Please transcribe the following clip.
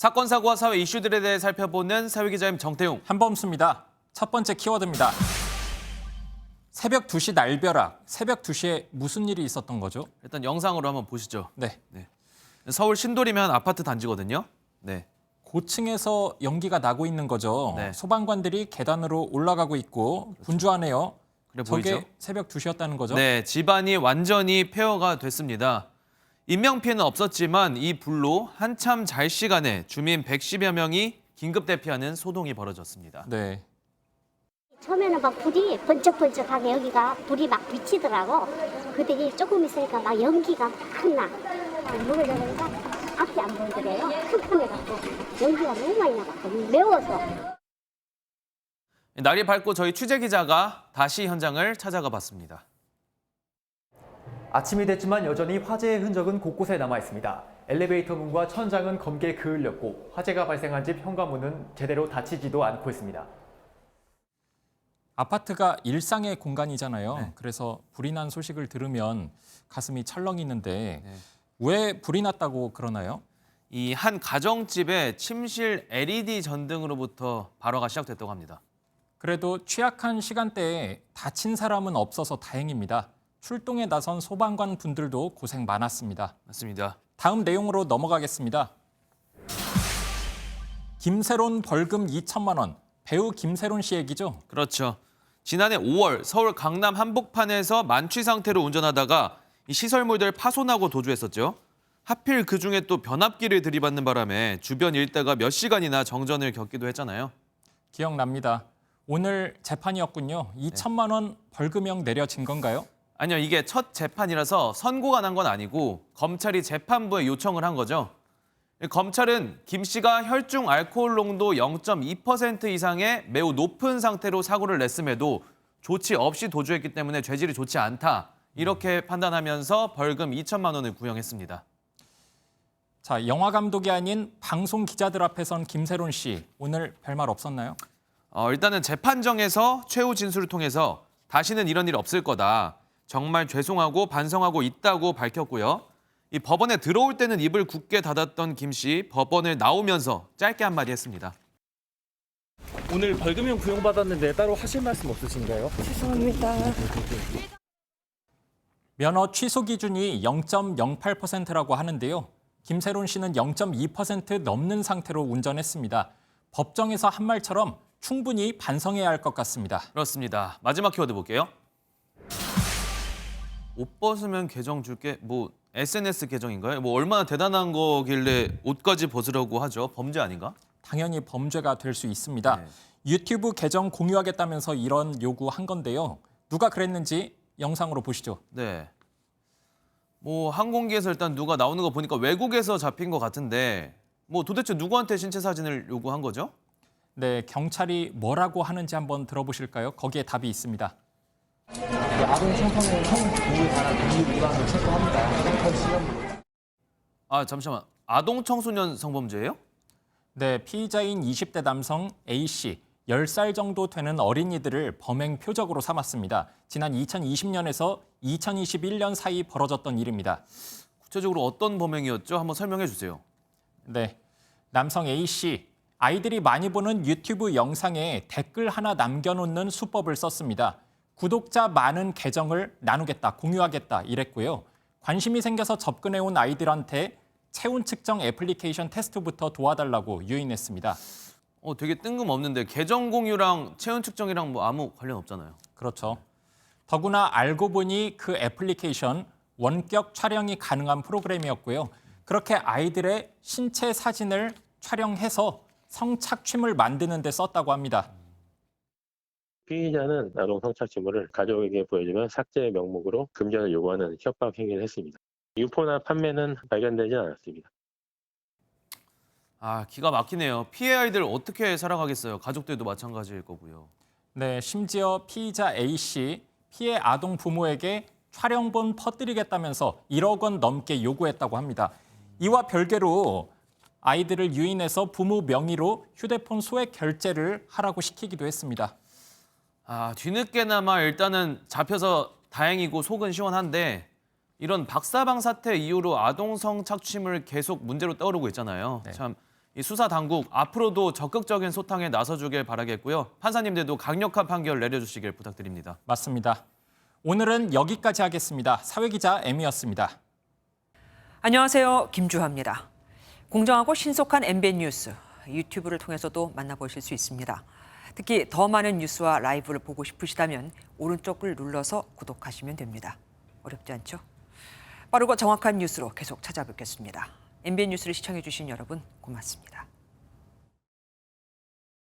사건, 사고와 사회 이슈들에 대해 살펴보는 사회기자임 정태용. 한범수입니다. 첫 번째 키워드입니다. 새벽 2시 날벼락. 새벽 2시에 무슨 일이 있었던 거죠? 일단 영상으로 한번 보시죠. 네. 서울 신도리면 아파트 단지거든요. 네. 고층에서 연기가 나고 있는 거죠. 네. 소방관들이 계단으로 올라가고 있고 분주하네요. 그래 저게 보이죠? 새벽 2시였다는 거죠? 네, 집안이 완전히 폐허가 됐습니다. 인명피해는 없었지만 이 불로 한참 잘 시간에 주민 110여 명이 긴급 대피하는 소동이 벌어졌습니다. 네. 처음에는 막 불이 번쩍번쩍하게 여기가 불이 막 비치더라고. 그때 조금 있으니까 막 연기가 막 나. 물을 내니까 앞이 안 보이더래요. 컴컴해갖고 연기가 너무 많이 나갖고 매워서. 날이 밝고 저희 취재기자가 다시 현장을 찾아가 봤습니다. 아침이 됐지만 여전히 화재의 흔적은 곳곳에 남아 있습니다. 엘리베이터 문과 천장은 검게 그을렸고 화재가 발생한 집 현관문은 제대로 닫히지도 않고 있습니다. 아파트가 일상의 공간이잖아요. 네. 그래서 불이 난 소식을 들으면 가슴이 철렁이는데 네. 왜 불이 났다고 그러나요? 이 한 가정집의 침실 LED 전등으로부터 발화가 시작됐다고 합니다. 그래도 취약한 시간대에 다친 사람은 없어서 다행입니다. 출동에 나선 소방관 분들도 고생 많았습니다. 맞습니다. 다음 내용으로 넘어가겠습니다. 김세론 벌금 2천만 원. 배우 김세론 씨 얘기죠? 그렇죠. 지난해 5월 서울 강남 한복판에서 만취 상태로 운전하다가 이 시설물들 파손하고 도주했었죠. 하필 그중에 또 변압기를 들이받는 바람에 주변 일대가 몇 시간이나 정전을 겪기도 했잖아요. 기억납니다. 오늘 재판이었군요. 2천만 원 벌금형 내려진 건가요? 아니요, 이게 첫 재판이라서 선고가 난 건 아니고 검찰이 재판부에 요청을 한 거죠. 검찰은 김 씨가 혈중 알코올 농도 0.2% 이상의 매우 높은 상태로 사고를 냈음에도 조치 없이 도주했기 때문에 죄질이 좋지 않다. 이렇게 판단하면서 벌금 2천만 원을 구형했습니다. 자, 영화 감독이 아닌 방송 기자들 앞에선 김세론 씨 오늘 별말 없었나요? 일단은 재판정에서 최후 진술을 통해서 다시는 이런 일 없을 거다. 정말 죄송하고 반성하고 있다고 밝혔고요. 이 법원에 들어올 때는 입을 굳게 닫았던 김 씨, 법원을 나오면서 짧게 한마디 했습니다. 오늘 벌금형 구형받았는데 따로 하실 말씀 없으신가요? 죄송합니다. 면허 취소 기준이 0.08%라고 하는데요. 김세론 씨는 0.2% 넘는 상태로 운전했습니다. 법정에서 한 말처럼 충분히 반성해야 할 것 같습니다. 그렇습니다. 마지막 키워드 볼게요. 옷 벗으면 계정 줄게. 뭐 SNS 계정인가요? 뭐 얼마나 대단한 거길래 옷까지 벗으라고 하죠? 범죄 아닌가? 당연히 범죄가 될 수 있습니다. 네. 유튜브 계정 공유하겠다면서 이런 요구한 건데요. 누가 그랬는지 영상으로 보시죠. 네. 뭐 항공기에서 일단 누가 나오는 거 보니까 외국에서 잡힌 것 같은데 뭐 도대체 누구한테 신체 사진을 요구한 거죠? 네, 경찰이 뭐라고 하는지 한번 들어보실까요? 거기에 답이 있습니다. 아동 청소년 성보호에 관한 법률 위반을 체포합니다. 경찰 시험. 잠시만. 아동 청소년 성범죄예요? 네, 피의자인 20대 남성 A씨, 10살 정도 되는 어린이들을 범행 표적으로 삼았습니다. 지난 2020년에서 2021년 사이 벌어졌던 일입니다. 구체적으로 어떤 범행이었죠? 한번 설명해 주세요. 네, 남성 A씨, 아이들이 많이 보는 유튜브 영상에 댓글 하나 남겨놓는 수법을 썼습니다. 구독자 많은 계정을 나누겠다, 공유하겠다 이랬고요. 관심이 생겨서 접근해온 아이들한테 체온 측정 애플리케이션 테스트부터 도와달라고 유인했습니다. 되게 뜬금없는데 계정 공유랑 체온 측정이랑 뭐 아무 관련 없잖아요. 그렇죠. 더구나 알고 보니 그 애플리케이션 원격 촬영이 가능한 프로그램이었고요. 그렇게 아이들의 신체 사진을 촬영해서 성착취물 만드는 데 썼다고 합니다. 피의자는 아동 성착취물을 가족에게 보여주면 삭제 명목으로 금전을 요구하는 협박 행위를 했습니다. 유포나 판매는 발견되지 않았습니다. 기가 막히네요. 피해 아이들 어떻게 살아가겠어요? 가족들도 마찬가지일 거고요. 네, 심지어 피의자 A씨 피해 아동 부모에게 촬영본 퍼뜨리겠다면서 1억 원 넘게 요구했다고 합니다. 이와 별개로 아이들을 유인해서 부모 명의로 휴대폰 소액 결제를 하라고 시키기도 했습니다. 뒤늦게나마 일단은 잡혀서 다행이고 속은 시원한데 이런 박사방 사태 이후로 아동 성착취물 계속 문제로 떠오르고 있잖아요. 네. 참 이 수사 당국 앞으로도 적극적인 소탕에 나서주길 바라겠고요. 판사님들도 강력한 판결 내려주시길 부탁드립니다. 맞습니다. 오늘은 여기까지 하겠습니다. 사회기자 M이었습니다. 안녕하세요. 김주하입니다. 공정하고 신속한 MBN 뉴스, 유튜브를 통해서도 만나보실 수 있습니다. 특히 더 많은 뉴스와 라이브를 보고 싶으시다면 오른쪽을 눌러서 구독하시면 됩니다. 어렵지 않죠? 빠르고 정확한 뉴스로 계속 찾아뵙겠습니다. MBN 뉴스를 시청해주신 여러분 고맙습니다.